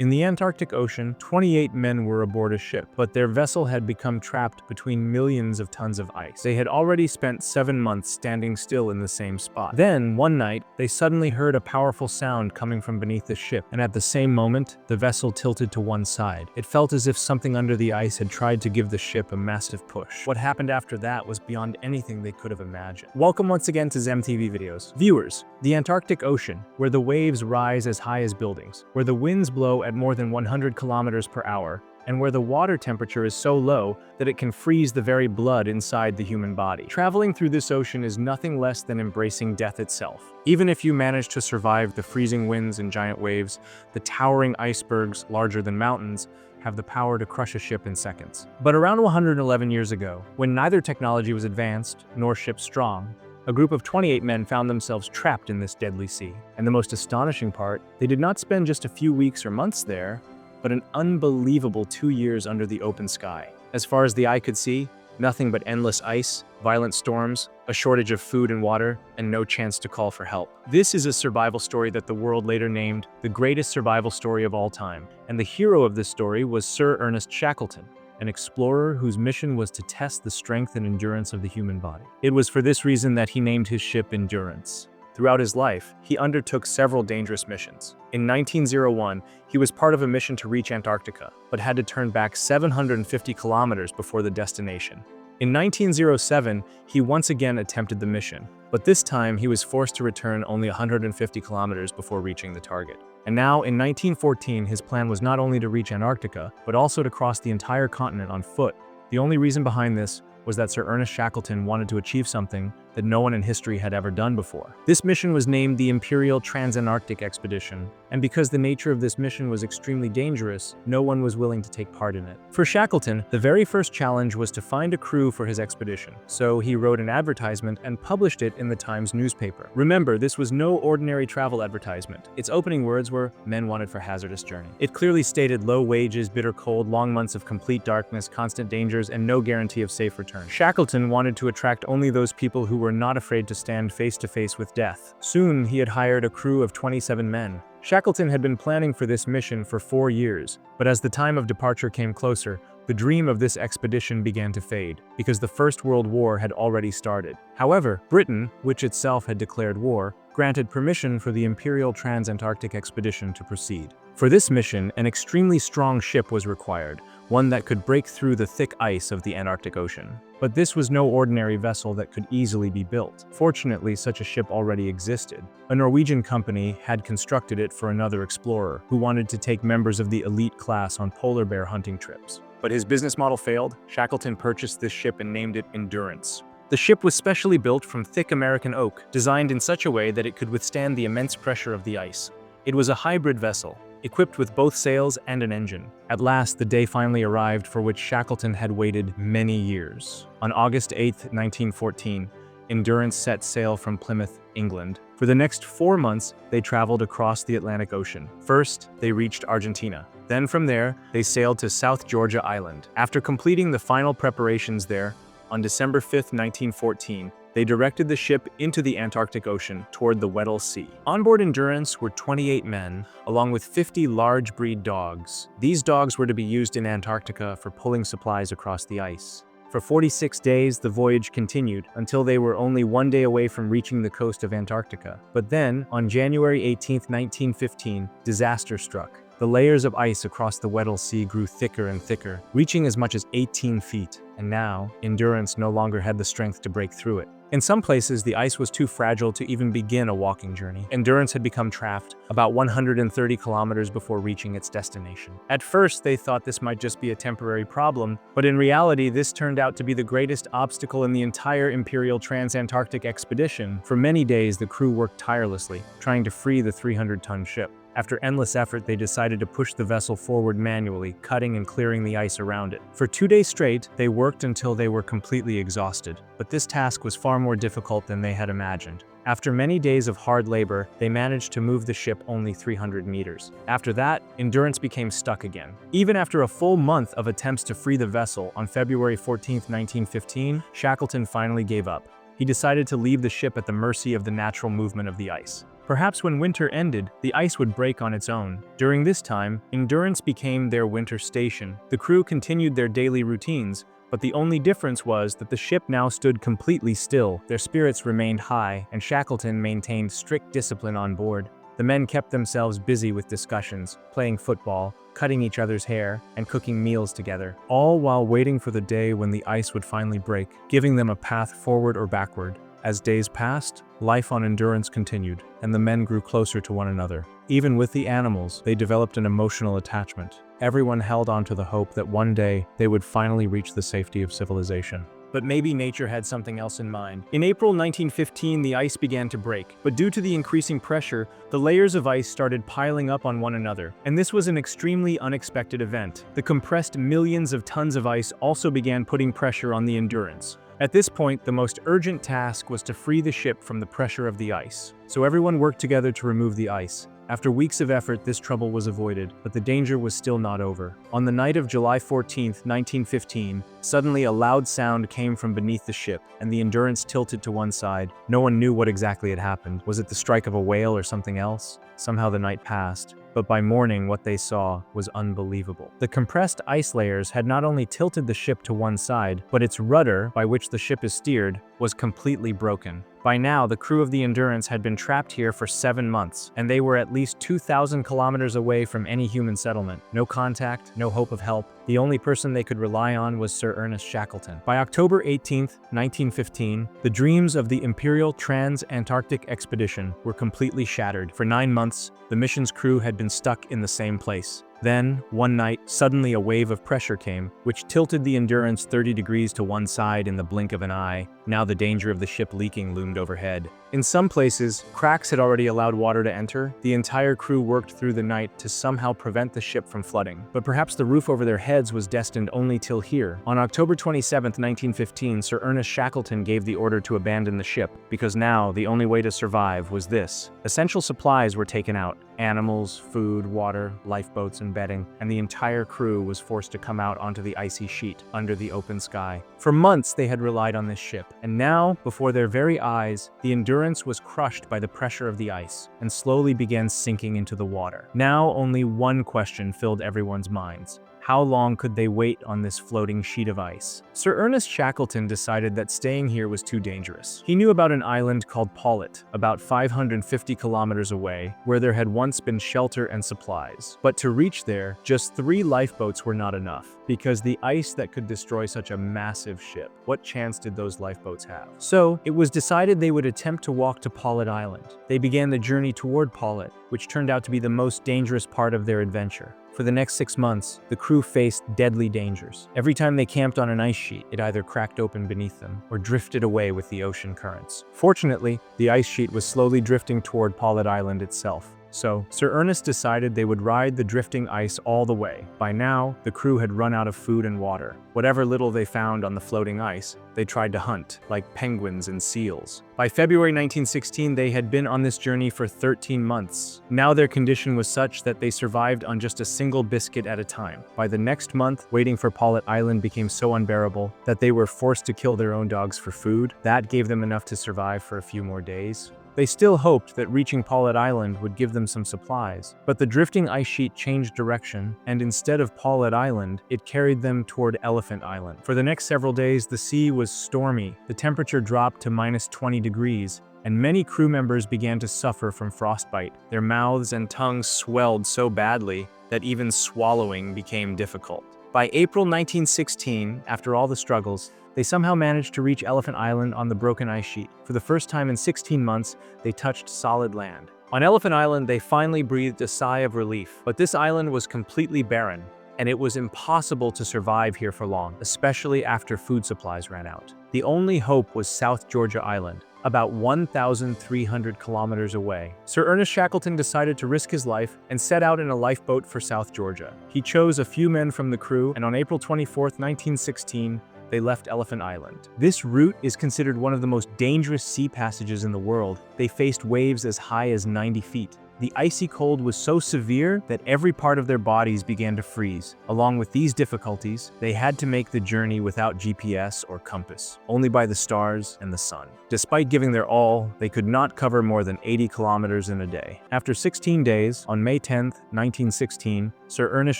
In the Antarctic Ocean, 28 men were aboard a ship, but their vessel had become trapped between millions of tons of ice. They had already spent 7 months standing still in the same spot. Then, one night, they suddenly heard a powerful sound coming from beneath the ship, and at the same moment, the vessel tilted to one side. It felt as if something under the ice had tried to give the ship a massive push. What happened after that was beyond anything they could have imagined. Welcome once again to ZemTV Videos. Viewers, the Antarctic Ocean, where the waves rise as high as buildings, where the winds blow at more than 100 kilometers per hour, and where the water temperature is so low that it can freeze the very blood inside the human body. Traveling through this ocean is nothing less than embracing death itself. Even if you manage to survive the freezing winds and giant waves, the towering icebergs, larger than mountains, have the power to crush a ship in seconds. But around 111 years ago, when neither technology was advanced nor ships strong, a group of 28 men found themselves trapped in this deadly sea. And the most astonishing part, they did not spend just a few weeks or months there, but an unbelievable 2 years under the open sky. As far as the eye could see, nothing but endless ice, violent storms, a shortage of food and water, and no chance to call for help. This is a survival story that the world later named the greatest survival story of all time. And the hero of this story was Sir Ernest Shackleton, an explorer whose mission was to test the strength and endurance of the human body. It was for this reason that he named his ship Endurance. Throughout his life, he undertook several dangerous missions. In 1901, he was part of a mission to reach Antarctica, but had to turn back 750 kilometers before the destination. In 1907, he once again attempted the mission, but this time he was forced to return only 150 kilometers before reaching the target. And now, in 1914, his plan was not only to reach Antarctica, but also to cross the entire continent on foot. The only reason behind this was that Sir Ernest Shackleton wanted to achieve something that no one in history had ever done before. This mission was named the Imperial Trans-Antarctic Expedition, and because the nature of this mission was extremely dangerous, no one was willing to take part in it. For Shackleton, the very first challenge was to find a crew for his expedition, so he wrote an advertisement and published it in the Times newspaper. Remember, this was no ordinary travel advertisement. Its opening words were, "Men wanted for hazardous journey." It clearly stated low wages, bitter cold, long months of complete darkness, constant dangers, and no guarantee of safe return. Shackleton wanted to attract only those people who were not afraid to stand face to face with death. Soon, he had hired a crew of 27 men. Shackleton had been planning for this mission for 4 years, but as the time of departure came closer, the dream of this expedition began to fade, because the First World War had already started. However, Britain, which itself had declared war, granted permission for the Imperial Trans-Antarctic Expedition to proceed. For this mission, an extremely strong ship was required, one that could break through the thick ice of the Antarctic Ocean. But this was no ordinary vessel that could easily be built. Fortunately, such a ship already existed. A Norwegian company had constructed it for another explorer, who wanted to take members of the elite class on polar bear hunting trips. But his business model failed. Shackleton purchased this ship and named it Endurance. The ship was specially built from thick American oak, designed in such a way that it could withstand the immense pressure of the ice. It was a hybrid vessel, equipped with both sails and an engine. At last, the day finally arrived for which Shackleton had waited many years. On August 8, 1914, Endurance set sail from Plymouth, England. For the next 4 months, they traveled across the Atlantic Ocean. First, they reached Argentina. Then from there, they sailed to South Georgia Island. After completing the final preparations there, on December 5, 1914, they directed the ship into the Antarctic Ocean toward the Weddell Sea. On board Endurance were 28 men, along with 50 large breed dogs. These dogs were to be used in Antarctica for pulling supplies across the ice. For 46 days, the voyage continued until they were only 1 day away from reaching the coast of Antarctica. But then, on January 18, 1915, disaster struck. The layers of ice across the Weddell Sea grew thicker and thicker, reaching as much as 18 feet. And now, Endurance no longer had the strength to break through it. In some places, the ice was too fragile to even begin a walking journey. Endurance had become trapped about 130 kilometers before reaching its destination. At first, they thought this might just be a temporary problem, but in reality, this turned out to be the greatest obstacle in the entire Imperial Trans-Antarctic Expedition. For many days, the crew worked tirelessly, trying to free the 300-ton ship. After endless effort, they decided to push the vessel forward manually, cutting and clearing the ice around it. For 2 days straight, they worked until they were completely exhausted. But this task was far more difficult than they had imagined. After many days of hard labor, they managed to move the ship only 300 meters. After that, Endurance became stuck again. Even after a full month of attempts to free the vessel, on February 14, 1915, Shackleton finally gave up. He decided to leave the ship at the mercy of the natural movement of the ice. Perhaps when winter ended, the ice would break on its own. During this time, Endurance became their winter station. The crew continued their daily routines, but the only difference was that the ship now stood completely still. Their spirits remained high, and Shackleton maintained strict discipline on board. The men kept themselves busy with discussions, playing football, cutting each other's hair, and cooking meals together, all while waiting for the day when the ice would finally break, giving them a path forward or backward. As days passed, life on Endurance continued, and the men grew closer to one another. Even with the animals, they developed an emotional attachment. Everyone held on to the hope that one day they would finally reach the safety of civilization. But maybe nature had something else in mind. In April 1915, the ice began to break, but due to the increasing pressure, the layers of ice started piling up on one another, and this was an extremely unexpected event. The compressed millions of tons of ice also began putting pressure on the Endurance. At this point, the most urgent task was to free the ship from the pressure of the ice. So everyone worked together to remove the ice. After weeks of effort, this trouble was avoided, but the danger was still not over. On the night of July 14, 1915, suddenly a loud sound came from beneath the ship, and the Endurance tilted to one side. No one knew what exactly had happened. Was it the strike of a whale or something else? Somehow the night passed, but by morning what they saw was unbelievable. The compressed ice layers had not only tilted the ship to one side, but its rudder, by which the ship is steered, was completely broken. By now, the crew of the Endurance had been trapped here for 7 months, and they were at least 2,000 kilometers away from any human settlement. No contact, no hope of help. The only person they could rely on was Sir Ernest Shackleton. By October 18, 1915, the dreams of the Imperial Trans-Antarctic Expedition were completely shattered. For 9 months, the mission's crew had been stuck in the same place. Then, one night, suddenly a wave of pressure came, which tilted the Endurance 30 degrees to one side in the blink of an eye. Now the danger of the ship leaking loomed overhead. In some places, cracks had already allowed water to enter. The entire crew worked through the night to somehow prevent the ship from flooding. But perhaps the roof over their heads was destined only till here. On October 27, 1915, Sir Ernest Shackleton gave the order to abandon the ship, because now the only way to survive was this. Essential supplies were taken out. Animals, food, water, lifeboats, and bedding, and the entire crew was forced to come out onto the icy sheet under the open sky. For months they had relied on this ship, and now, before their very eyes, the Endurance was crushed by the pressure of the ice and slowly began sinking into the water. Now only one question filled everyone's minds. How long could they wait on this floating sheet of ice? Sir Ernest Shackleton decided that staying here was too dangerous. He knew about an island called Paulet, about 550 kilometers away, where there had once been shelter and supplies. But to reach there, just 3 lifeboats were not enough, because the ice that could destroy such a massive ship, what chance did those lifeboats have? So, it was decided they would attempt to walk to Paulet Island. They began the journey toward Paulet, which turned out to be the most dangerous part of their adventure. For the next 6 months, the crew faced deadly dangers. Every time they camped on an ice sheet, it either cracked open beneath them or drifted away with the ocean currents. Fortunately, the ice sheet was slowly drifting toward Paulet Island itself. So, Sir Ernest decided they would ride the drifting ice all the way. By now, the crew had run out of food and water. Whatever little they found on the floating ice, they tried to hunt, like penguins and seals. By February 1916, they had been on this journey for 13 months. Now their condition was such that they survived on just a single biscuit at a time. By the next month, waiting for Paulet Island became so unbearable that they were forced to kill their own dogs for food. That gave them enough to survive for a few more days. They still hoped that reaching Paulet Island would give them some supplies, but the drifting ice sheet changed direction, and instead of Paulet Island, it carried them toward Elephant Island. For the next several days, the sea was stormy. The temperature dropped to minus 20 degrees, and many crew members began to suffer from frostbite. Their mouths and tongues swelled so badly that even swallowing became difficult. By April 1916, after all the struggles, they somehow managed to reach Elephant Island on the broken ice sheet. For the first time in 16 months, they touched solid land. On Elephant Island, they finally breathed a sigh of relief. But this island was completely barren, and it was impossible to survive here for long, especially after food supplies ran out. The only hope was South Georgia Island, about 1,300 kilometers away. Sir Ernest Shackleton decided to risk his life and set out in a lifeboat for South Georgia. He chose a few men from the crew, and on April 24, 1916, they left Elephant Island. This route is considered one of the most dangerous sea passages in the world. They faced waves as high as 90 feet. The icy cold was so severe that every part of their bodies began to freeze. Along with these difficulties, they had to make the journey without GPS or compass, only by the stars and the sun. Despite giving their all, they could not cover more than 80 kilometers in a day. After 16 days, on May 10, 1916, Sir Ernest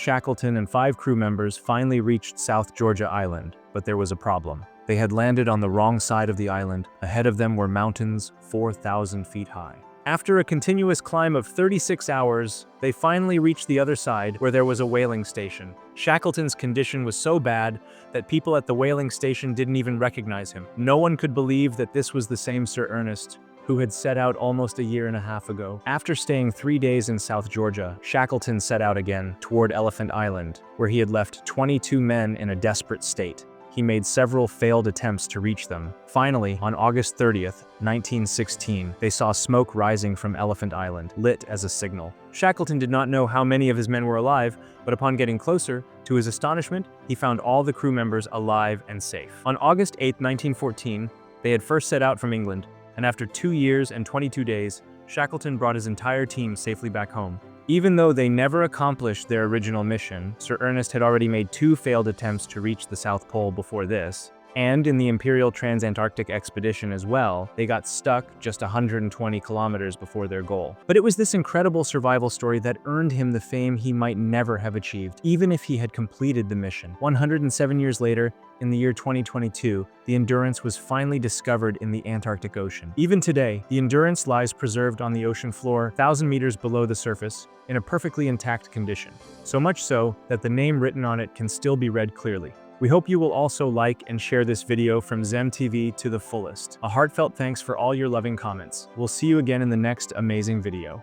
Shackleton and 5 crew members finally reached South Georgia Island, but there was a problem. They had landed on the wrong side of the island. Ahead of them were mountains 4,000 feet high. After a continuous climb of 36 hours, they finally reached the other side where there was a whaling station. Shackleton's condition was so bad that people at the whaling station didn't even recognize him. No one could believe that this was the same Sir Ernest who had set out almost a year and a half ago. After staying 3 days in South Georgia, Shackleton set out again toward Elephant Island, where he had left 22 men in a desperate state. He made several failed attempts to reach them. Finally, on August 30th, 1916, they saw smoke rising from Elephant Island, lit as a signal. Shackleton did not know how many of his men were alive, but upon getting closer, to his astonishment, he found all the crew members alive and safe. On August 8, 1914, they had first set out from England, and after 2 years and 22 days, Shackleton brought his entire team safely back home. Even though they never accomplished their original mission, Sir Ernest had already made 2 failed attempts to reach the South Pole before this, and in the Imperial Trans-Antarctic Expedition as well, they got stuck just 120 kilometers before their goal. But it was this incredible survival story that earned him the fame he might never have achieved, even if he had completed the mission. 107 years later, in the year 2022, the Endurance was finally discovered in the Antarctic Ocean. Even today, the Endurance lies preserved on the ocean floor, 1,000 meters below the surface, in a perfectly intact condition. So much so that the name written on it can still be read clearly. We hope you will also like and share this video from Zem TV to the fullest. A heartfelt thanks for all your loving comments. We'll see you again in the next amazing video.